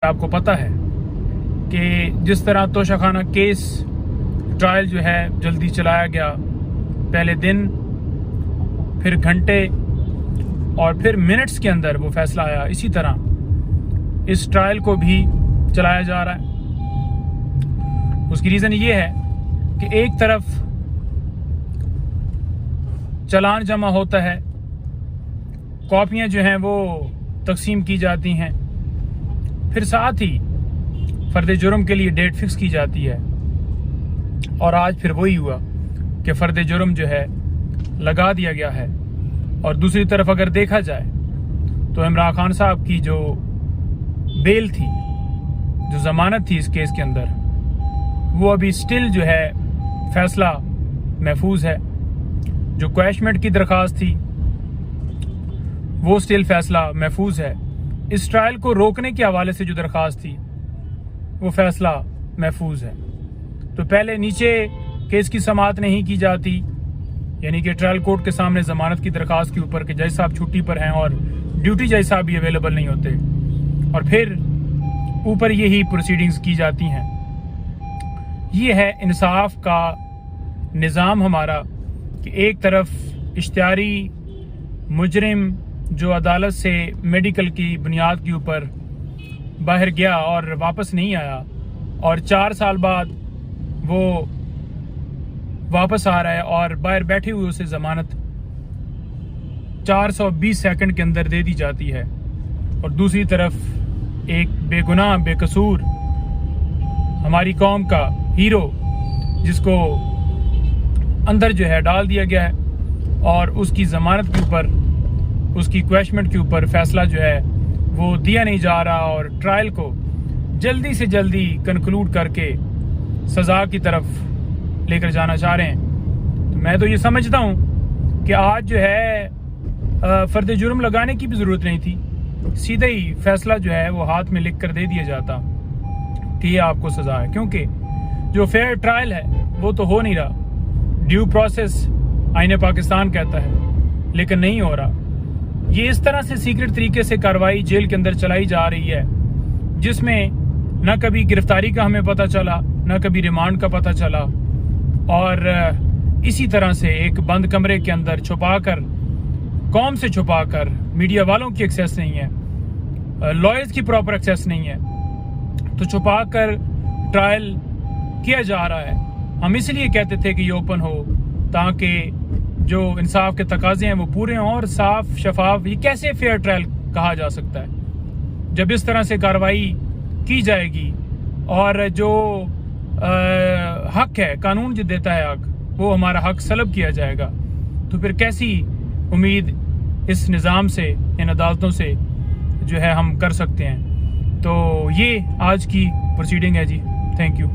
आपको पता है कि जिस तरह तोशाखाना केस ट्रायल जो है जल्दी चलाया गया, पहले दिन, फिर घंटे और फिर मिनट्स के अंदर वो फैसला आया, इसी तरह इस ट्रायल को भी चलाया जा रहा है। उसकी रीज़न ये है कि एक तरफ चालान जमा होता है, कॉपियां जो हैं वो तकसीम की जाती हैं, फिर साथ ही फर्द जुर्म के लिए डेट फिक्स की जाती है। और आज फिर वही हुआ कि फर्द जुर्म जो है लगा दिया गया है। और दूसरी तरफ अगर देखा जाए तो इमरान खान साहब की जो बेल थी, जो जमानत थी इस केस के अंदर, वो अभी स्टिल जो है फैसला महफूज है। जो क्वैशमेंट की दरखास्त थी वो स्टिल फैसला महफूज है। इस ट्रायल को रोकने के हवाले से जो दरखास्त थी वो फैसला महफूज है। तो पहले नीचे केस की समाअत नहीं की जाती, यानी कि ट्रायल कोर्ट के सामने जमानत की दरखास्त के ऊपर कि जज साहब छुट्टी पर हैं और ड्यूटी जज साहब भी अवेलेबल नहीं होते, और फिर ऊपर यही प्रोसीडिंग्स की जाती हैं। ये है इंसाफ का निज़ाम हमारा कि एक तरफ इश्तिहारी मुजरिम जो अदालत से मेडिकल की बुनियाद के ऊपर बाहर गया और वापस नहीं आया, और 4 साल बाद वो वापस आ रहा है और बाहर बैठे हुए उसे जमानत 420 सेकंड के अंदर दे दी जाती है। और दूसरी तरफ एक बेगुनाह बेकसूर हमारी कौम का हीरो जिसको अंदर जो है डाल दिया गया है और उसकी जमानत के ऊपर, उसकी क्वैशमेंट के ऊपर फैसला जो है वो दिया नहीं जा रहा, और ट्रायल को जल्दी से जल्दी कंक्लूड करके सज़ा की तरफ लेकर जाना चाह रहे हैं। तो मैं तो ये समझता हूँ कि आज जो है फर्द जुर्म लगाने की भी ज़रूरत नहीं थी, सीधे ही फैसला जो है वो हाथ में लिख कर दे दिया जाता कि ये आपको सज़ा है। क्योंकि जो फेयर ट्रायल है वो तो हो नहीं रहा, ड्यू प्रोसेस आईने पाकिस्तान कहता है, लेकिन नहीं हो रहा। ये इस तरह से सीक्रेट तरीके से कार्रवाई जेल के अंदर चलाई जा रही है जिसमें न कभी गिरफ्तारी का हमें पता चला, न कभी रिमांड का पता चला, और इसी तरह से एक बंद कमरे के अंदर छुपाकर, कौम से छुपाकर, मीडिया वालों की एक्सेस नहीं है, लॉयर्स की प्रॉपर एक्सेस नहीं है, तो छुपाकर ट्रायल किया जा रहा है। हम इसलिए कहते थे कि ये ओपन हो ताकि जो इंसाफ के तकाजे हैं वो पूरे हों और साफ शफाफ। ये कैसे फेयर ट्रायल कहा जा सकता है जब इस तरह से कार्रवाई की जाएगी और जो हक है, कानून जो देता है हक, वो हमारा हक सलब किया जाएगा। तो फिर कैसी उम्मीद इस निज़ाम से, इन अदालतों से जो है हम कर सकते हैं। तो ये आज की प्रोसीडिंग है जी। Thank you.